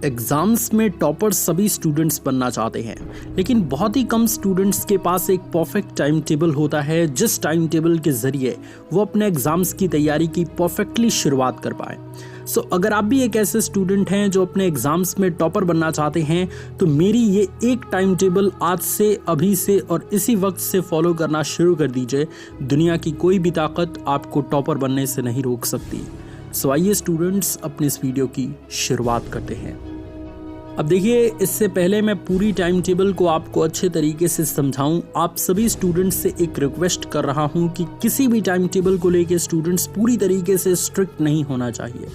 Exams में topper सभी students बनना चाहते हैं, लेकिन बहुत ही कम स्टूडेंट्स के पास एक परफेक्ट टाइम टेबल होता है जिस टाइम टेबल के ज़रिए वो अपने एग्ज़ाम्स की तैयारी की परफेक्टली शुरुआत कर पाए। अगर आप भी एक ऐसे स्टूडेंट हैं जो अपने एग्ज़ाम्स में टॉपर बनना चाहते हैं तो मेरी ये एक टाइम टेबल आज से, अभी से और इसी वक्त से फॉलो करना शुरू कर दीजिए। दुनिया की कोई भी ताकत आपको टॉपर बनने से नहीं रोक सकती। आइए स्टूडेंट्स, अपने इस वीडियो की शुरुआत करते हैं। अब देखिए, इससे पहले मैं पूरी टाइम टेबल को आपको अच्छे तरीके से समझाऊं, आप सभी स्टूडेंट्स से एक रिक्वेस्ट कर रहा हूं कि किसी भी टाइम टेबल को लेके स्टूडेंट्स पूरी तरीके से स्ट्रिक्ट नहीं होना चाहिए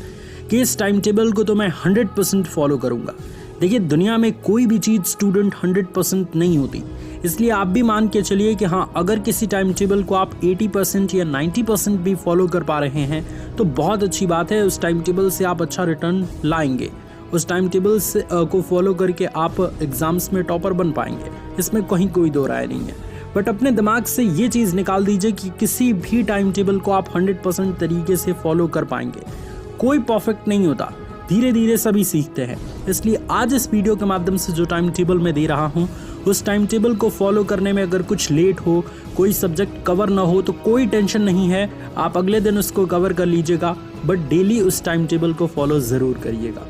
कि इस टाइम टेबल को तो मैं 100% फॉलो करूंगा। देखिए, दुनिया में कोई भी चीज़ स्टूडेंट 100% नहीं होती, इसलिए आप भी मान के चलिए कि हाँ, अगर किसी टाइम टेबल को आप 80% या 90% भी फॉलो कर पा रहे हैं तो बहुत अच्छी बात है। उस टाइम टेबल से आप अच्छा रिटर्न लाएंगे, उस टाइम टेबल से को फॉलो करके आप एग्ज़ाम्स में टॉपर बन पाएंगे, इसमें कहीं कोई दो राय नहीं है। बट अपने दिमाग से ये चीज़ निकाल दीजिए कि किसी भी टाइम टेबल को आप 100% तरीके से फॉलो कर पाएंगे। कोई परफेक्ट नहीं होता, धीरे धीरे सभी सीखते हैं। इसलिए आज इस वीडियो के माध्यम से जो टाइम टेबल मैं दे रहा हूँ, उस टाइम टेबल को फॉलो करने में अगर कुछ लेट हो, कोई सब्जेक्ट कवर ना हो तो कोई टेंशन नहीं है, आप अगले दिन उसको कवर कर लीजिएगा, बट डेली उस टाइम टेबल को फॉलो ज़रूर करिएगा।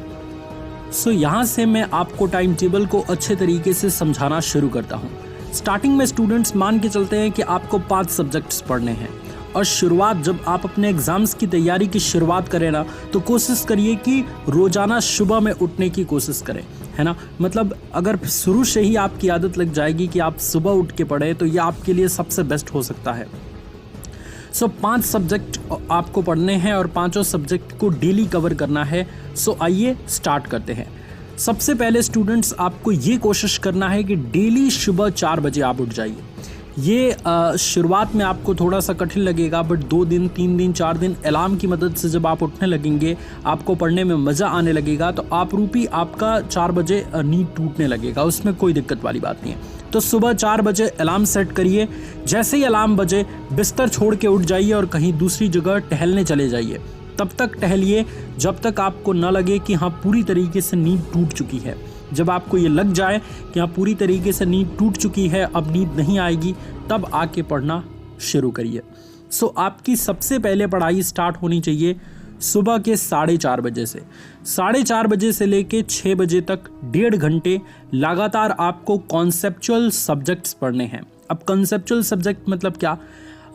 यहाँ से मैं आपको टाइम टेबल को अच्छे तरीके से समझाना शुरू करता हूँ। स्टार्टिंग में स्टूडेंट्स मान के चलते हैं कि आपको 5 सब्जेक्ट्स पढ़ने हैं और शुरुआत जब आप अपने एग्ज़ाम्स की तैयारी की शुरुआत करें ना, तो कोशिश करिए कि रोज़ाना सुबह में उठने की कोशिश करें, है ना। मतलब अगर शुरू से ही आपकी आदत लग जाएगी कि आप सुबह उठ के पढ़ें तो ये आपके लिए सबसे बेस्ट हो सकता है। 5 सब्जेक्ट आपको पढ़ने हैं और 5 सब्जेक्ट को डेली कवर करना है। आइए स्टार्ट करते हैं। सबसे पहले स्टूडेंट्स, आपको ये कोशिश करना है कि डेली सुबह 4 बजे आप उठ जाइए। ये शुरुआत में आपको थोड़ा सा कठिन लगेगा, बट 2 दिन, 3 दिन, 4 दिन अलार्म की मदद से जब आप उठने लगेंगे, आपको पढ़ने में मज़ा आने लगेगा, तो आप रूपी आपका 4 बजे नींद टूटने लगेगा, उसमें कोई दिक्कत वाली बात नहीं है। तो सुबह 4 बजे अलार्म सेट करिए। जैसे ही अलार्म बजे बिस्तर छोड़ के उठ जाइए और कहीं दूसरी जगह टहलने चले जाइए। तब तक टहलिए जब तक आपको न लगे कि हाँ, पूरी तरीके से नींद टूट चुकी है। जब आपको ये लग जाए कि हाँ, पूरी तरीके से नींद टूट चुकी है, अब नींद नहीं आएगी, तब आके पढ़ना शुरू करिए। आपकी सबसे पहले पढ़ाई स्टार्ट होनी चाहिए सुबह के 4:30 बजे से। 4:30 बजे से लेके 6 बजे तक 1.5 घंटे लगातार आपको कॉन्सेप्चुअल सब्जेक्ट्स पढ़ने हैं। अब कॉन्सेप्चुअल सब्जेक्ट मतलब क्या?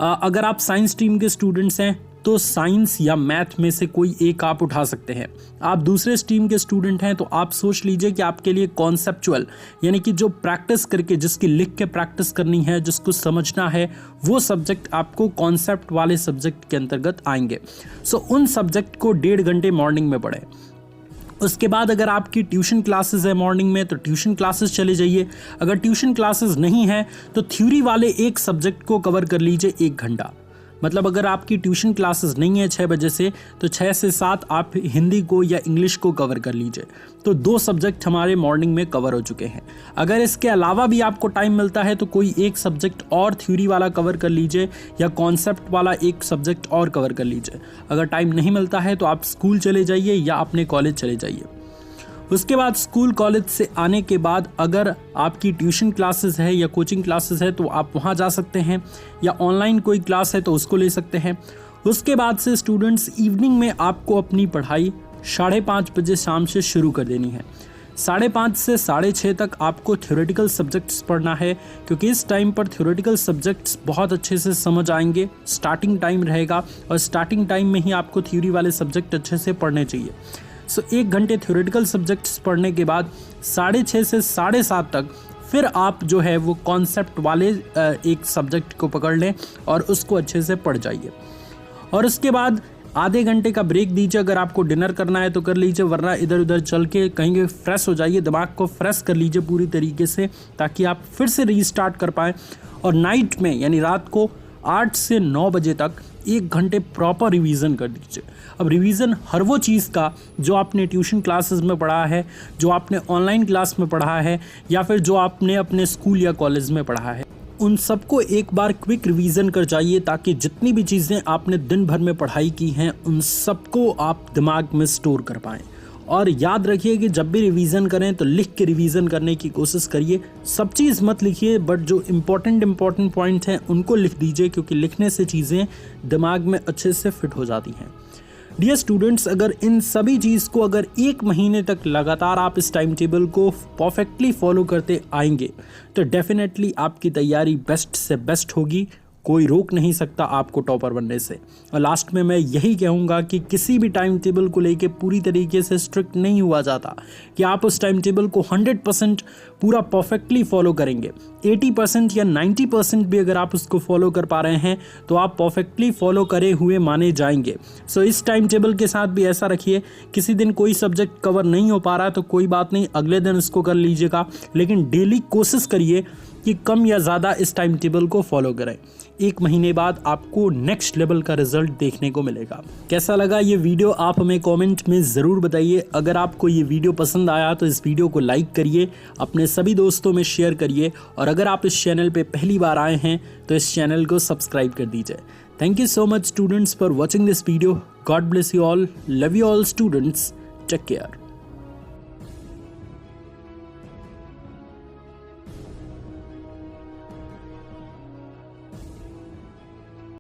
अगर आप साइंस स्ट्रीम के स्टूडेंट्स हैं तो साइंस या मैथ में से कोई एक आप उठा सकते हैं। आप दूसरे स्ट्रीम के स्टूडेंट हैं तो आप सोच लीजिए कि आपके लिए कॉन्सेप्चुअल, यानी कि जो प्रैक्टिस करके, जिसकी लिख के प्रैक्टिस करनी है, जिसको समझना है, वो सब्जेक्ट आपको कॉन्सेप्ट वाले सब्जेक्ट के अंतर्गत आएंगे। उन सब्जेक्ट को 1.5 घंटे मॉर्निंग में पढ़ें। उसके बाद अगर आपकी ट्यूशन क्लासेस है मॉर्निंग में तो ट्यूशन क्लासेस चले जाइए। अगर ट्यूशन क्लासेस नहीं है तो थ्योरी वाले एक सब्जेक्ट को कवर कर लीजिए 1 घंटा। मतलब अगर आपकी ट्यूशन क्लासेस नहीं है 6 बजे से, तो 6 से 7 आप हिंदी को या इंग्लिश को कवर कर लीजिए। तो 2 सब्जेक्ट हमारे मॉर्निंग में कवर हो चुके हैं। अगर इसके अलावा भी आपको टाइम मिलता है तो कोई एक सब्जेक्ट और थ्योरी वाला कवर कर लीजिए या कॉन्सेप्ट वाला एक सब्जेक्ट और कवर कर लीजिए। अगर टाइम नहीं मिलता है तो आप स्कूल चले जाइए या अपने कॉलेज चले जाइए। उसके बाद स्कूल कॉलेज से आने के बाद अगर आपकी ट्यूशन क्लासेस है या कोचिंग क्लासेस है तो आप वहां जा सकते हैं, या ऑनलाइन कोई क्लास है तो उसको ले सकते हैं। उसके बाद से स्टूडेंट्स, इवनिंग में आपको अपनी पढ़ाई 5:30 बजे शाम से शुरू कर देनी है। 5:30 से 6:30 तक आपको थ्योरेटिकल सब्जेक्ट्स पढ़ना है, क्योंकि इस टाइम पर थ्योरेटिकल सब्जेक्ट्स बहुत अच्छे से समझ आएंगे। स्टार्टिंग टाइम रहेगा और स्टार्टिंग टाइम में ही आपको थ्योरी वाले सब्जेक्ट अच्छे से पढ़ने चाहिए। 1 घंटे थ्योरेटिकल सब्जेक्ट्स पढ़ने के बाद 6:30 से 7:30 तक फिर आप जो है वो कॉन्सेप्ट वाले एक सब्जेक्ट को पकड़ लें और उसको अच्छे से पढ़ जाइए। और उसके बाद आधे घंटे का ब्रेक दीजिए। अगर आपको डिनर करना है तो कर लीजिए, वरना इधर उधर चल के कहीं फ्रेश हो जाइए, दिमाग को फ्रेश कर लीजिए पूरी तरीके से, ताकि आप फिर से रीस्टार्ट कर पाएँ। और नाइट में, यानी रात को 8 से 9 बजे तक 1 घंटे प्रॉपर रिवीजन कर दीजिए। अब रिवीजन हर वो चीज़ का जो आपने ट्यूशन क्लासेस में पढ़ा है, जो आपने ऑनलाइन क्लास में पढ़ा है, या फिर जो आपने अपने स्कूल या कॉलेज में पढ़ा है, उन सबको एक बार क्विक रिवीजन कर जाइए, ताकि जितनी भी चीज़ें आपने दिन भर में पढ़ाई की हैं उन सबको आप दिमाग में स्टोर कर पाएँ। और याद रखिए कि जब भी रिवीजन करें तो लिख के रिवीजन करने की कोशिश करिए। सब चीज़ मत लिखिए, बट जो इम्पोर्टेंट पॉइंट हैं उनको लिख दीजिए, क्योंकि लिखने से चीज़ें दिमाग में अच्छे से फिट हो जाती हैं। डियर स्टूडेंट्स, अगर इन सभी चीज़ को अगर 1 महीने तक लगातार आप इस टाइम टेबल को परफेक्टली फॉलो करते आएंगे तो डेफिनेटली आपकी तैयारी बेस्ट से बेस्ट होगी। कोई रोक नहीं सकता आपको टॉपर बनने से। और लास्ट में मैं यही कहूँगा कि किसी भी टाइम टेबल को लेके पूरी तरीके से स्ट्रिक्ट नहीं हुआ जाता कि आप उस टाइम टेबल को 100% पूरा परफेक्टली फॉलो करेंगे। 80% या 90% भी अगर आप उसको फॉलो कर पा रहे हैं तो आप परफेक्टली फॉलो करे हुए माने जाएंगे। सो इस टाइम टेबल के साथ भी ऐसा रखिए, किसी दिन कोई सब्जेक्ट कवर नहीं हो पा रहा तो कोई बात नहीं, अगले दिन उसको कर लीजिएगा, लेकिन डेली कोशिश करिए कि कम या ज़्यादा इस टाइम टेबल को फॉलो करें। 1 महीने बाद आपको नेक्स्ट लेवल का रिजल्ट देखने को मिलेगा। कैसा लगा ये वीडियो आप हमें कमेंट में ज़रूर बताइए। अगर आपको ये वीडियो पसंद आया तो इस वीडियो को लाइक करिए, अपने सभी दोस्तों में शेयर करिए, और अगर आप इस चैनल पे पहली बार आए हैं तो इस चैनल को सब्सक्राइब कर दीजिए। Thank you so much students for watching this video. God bless you all, love you all students, take care.